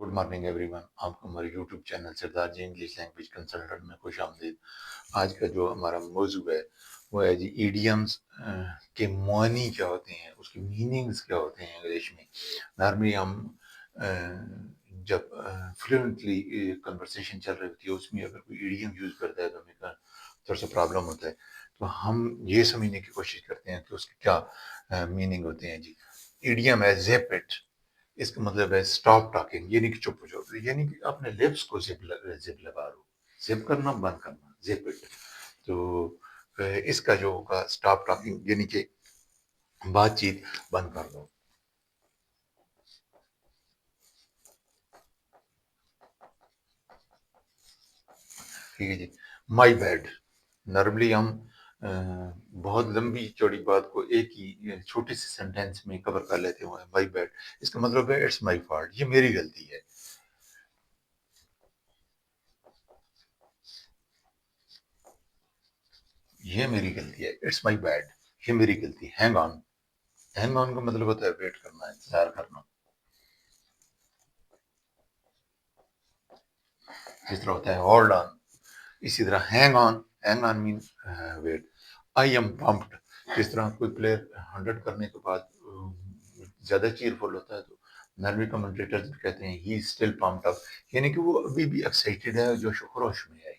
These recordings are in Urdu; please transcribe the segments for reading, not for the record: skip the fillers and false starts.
Good morning every one. آپ کو ہمارے یوٹیوب چینل سردار جی انگلش لینگویج کنسلٹنٹ میں خوش آمدید. آج کا جو ہمارا موضوع ہے وہ ہے جی ایڈیمز کے معنی کیا ہوتے ہیں، اس کے میننگز کیا ہوتے ہیں انگلش میں. نارملی ہم جب فلوئنٹلی کنورسیشن چل رہی ہوتی ہے اس میں اگر کوئی ایڈیم یوز کرتا ہے تو ہمیں تھوڑا سا پرابلم ہوتا ہے. تو ہم یہ سمجھنے کی کوشش کرتے ہیں کہ اس کے کیا میننگ ہوتے ہیں. جی ایڈیم ہے زپ اٹ، اس کا مطلب ہے اسٹاپ ٹاکنگ، یعنی کہ چپ ہو جاؤ، یعنی کہ اپنے لپس کو زپ لگا دو. زپ کرنا بند کرنا، زپ اٹ. تو اس کا جو ہوگا اسٹاپ ٹاکنگ، یعنی کہ بات چیت بند کر دو. ٹھیک ہے جی. مائی بیڈ، نارملی ہم بہت لمبی چوڑی بات کو ایک ہی چھوٹے سے سینٹینس میں کور کر لیتے ہوئے. مائی بیڈ اس کا مطلب ہے اٹس مائی فالٹ، یہ میری غلطی ہے. یہ میری غلطی ہے، اٹس مائی بیڈ، یہ میری غلطی. ہینگ آن، ہینگ آن کا مطلب ہوتا ہے ویٹ کرنا، انتظار کرنا. جس طرح ہوتا ہے ہولڈ آن، اسی طرح hang on man wait. I am pumped, جس طرح کوئی پلیئر 100 کرنے کے بعد زیادہ چیئر فل ہوتا ہے تو نروی کمنٹریٹرز بھی کہتے ہیں ہی اسٹل پمپڈ اپ، یعنی کہ وہ ابھی بھی ایکسائٹیڈ ہے، جوش و خروش میں ہے.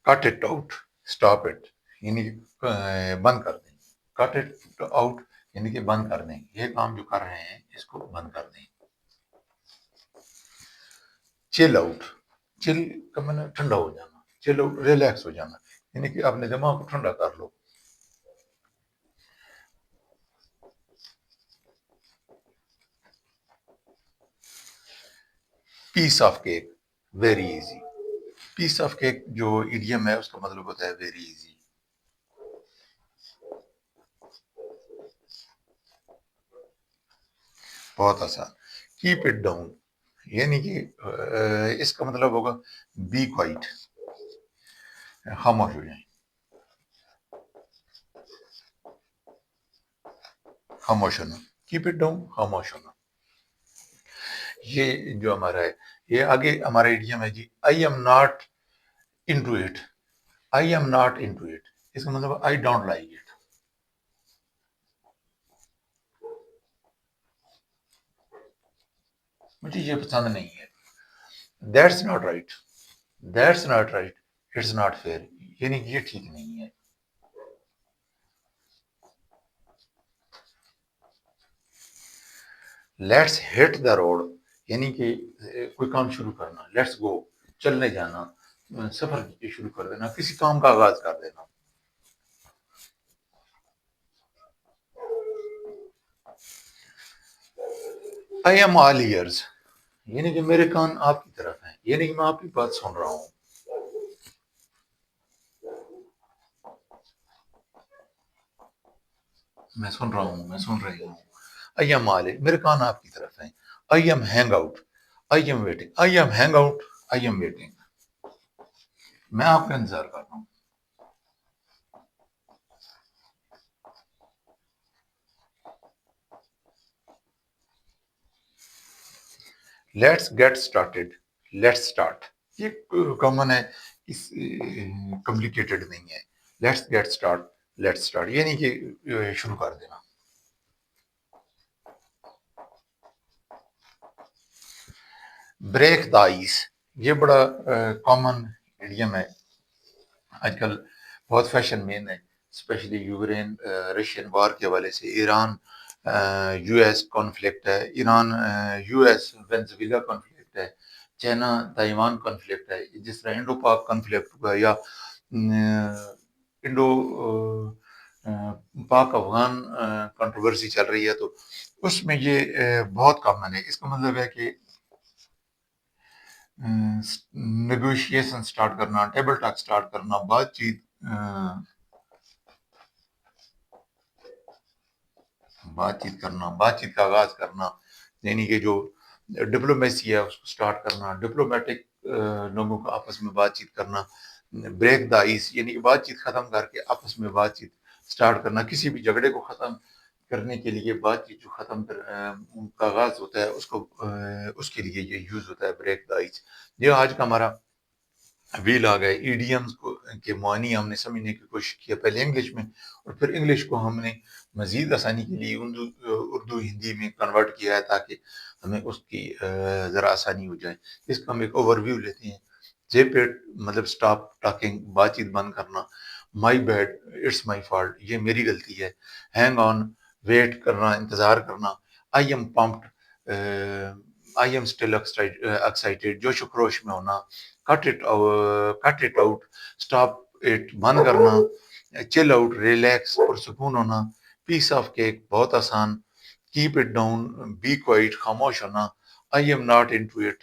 Cut it out, stop it, یعنی کہ بند کر دیں. کٹ اٹ آؤٹ یعنی کہ بند کر دیں، یہ کام جو کر رہے ہیں اس کو بند کر دیں. چل آؤٹ، چل کا مطلب ٹھنڈا ہو جانا، چل آؤٹ ریلیکس ہو جانا، یعنی کہ اپنے دماغ کو ٹھنڈا کر لو. Piece of cake, very easy. Piece of cake جو ایڈیم ہے اس کا مطلب ہوتا ہے ویری ایزی، بہت آسان. کیپ اٹ ڈاؤن یعنی کہ اس کا مطلب ہوگا بی کوائٹ، خاموش ہو جائیں. خاموش ہونا، کیپ اٹ ڈاؤن، خاموش ہونا. یہ جو ہمارا ہے یہ آگے ہمارا ایڈیم ہے جی I am not into it. I am not into it اس کا مطلب آئی ڈونٹ لائک اٹ، مجھے یہ پسند نہیں ہے. That's not right, that's not right, it's not fair, یعنی کہ یہ ٹھیک نہیں ہے. لیٹس ہٹ دا روڈ یعنی کہ کوئی کام شروع کرنا. لیٹس گو چلنے جانا، سفر شروع کر دینا، کسی کام کا آغاز کر دینا. آئی ایم آل ایئرز یعنی کہ میرے کان آپ کی طرف ہیں، یعنی کہ میں آپ کی بات سن رہا ہوں. میں سن رہا ہوں، میں سن رہی ہوں. آئی ایم آل، میرے کان آپ کی طرف ہیں. I am hang out, I am waiting. I am hang out, I am waiting, میں آپ کا انتظار کر رہا ہوں. Let's get started, let's start, یہ کامن ہے، اس کمپلیکیٹڈ نہیں ہے. Let's get start, let's start یعنی کہ شروع کر دینا. بریک دا آئس، یہ بڑا کامن ایڈیم ہے، آج کل بہت فیشن مین ہے، اسپیشلی یوکرین رشین وار کے حوالے سے. ایران یو ایس کانفلکٹ ہے، Iran U S Venezuela conflict ہے، چائنا تائیوان کانفلکٹ ہے. جس طرح انڈو پاک کانفلکٹ ہوا یا انڈو پاک افغان کنٹروورسی چل رہی ہے، تو اس میں یہ بہت کامن ہے. اس کا مطلب ہے کہ نیگوشیشن سٹارٹ کرنا، ٹیبل ٹاک سٹارٹ کرنا، بات چیت کرنا، بات چیت کا آغاز کرنا، یعنی کہ جو ڈپلومیسی ہے اس کو سٹارٹ کرنا، ڈپلومیٹک لوگوں کا آپس میں بات چیت کرنا. بریک دا آئس یعنی بات چیت ختم کر کے آپس میں بات چیت سٹارٹ کرنا، کسی بھی جھگڑے کو ختم کرنے کے لیے بات چیت جو ختم کا آغاز ہوتا ہے اس کے لیے یہ یوز ہوتا ہے بریک دا آئس۔ یہ آج کا ہمارا ویل آ گئے ایڈیمز کو کے معنی ہم نے سمجھنے کی کوشش کیا، پہلے انگلش میں اور پھر انگلش کو ہم نے مزید آسانی کے لیے اردو ہندی میں کنورٹ کیا ہے تاکہ ہمیں اس کی ذرا آسانی ہو جائے۔ اس کا ہم ایک اوور ویو لیتے ہیں۔ زپ اٹ مطلب اسٹاپ ٹاکنگ، بات چیت بند کرنا۔ مائی بیڈ اٹس مائی فالٹ، یہ میری غلطی ہے۔ ہینگ آن ویٹ کرنا، انتظار کرنا۔ I am pumped I am still excited, جوش و خروش میں ہونا۔ Cut it out stop it بند کرنا۔ چل آؤٹ ریلیکس پرسکون ہونا۔ پیس آف کیک بہت آسان۔ Keep it down be quiet خاموش ہونا۔ I am not into it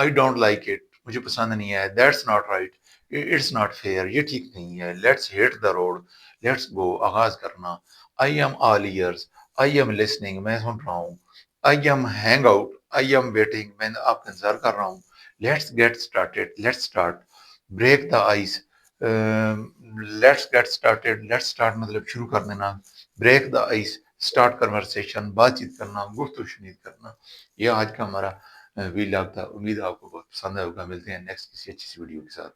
I don't like it, مجھے پسند نہیں ہے۔ That's not right it's not fair, یہ ٹھیک نہیں ہے۔ Let's hit the road let's go آغاز کرنا۔ I am all ears I am listening, میں سن رہا ہوں۔ I am hang out I am waiting, میں آپ کا انتظار کر رہا ہوں۔ Let's get started let's start. Break the ice let's get started let's start مطلب شروع کر دینا۔ Break the ice start conversation, بات چیت کرنا، گفتگو شنید کرنا۔ یہ آج کا ہمارا ویلاگ تھا، امید ہے آپ کو بہت پسند آئے ہوگا۔ ملتے ہیں نیکسٹ کسی اچھی سی ویڈیو کے ساتھ۔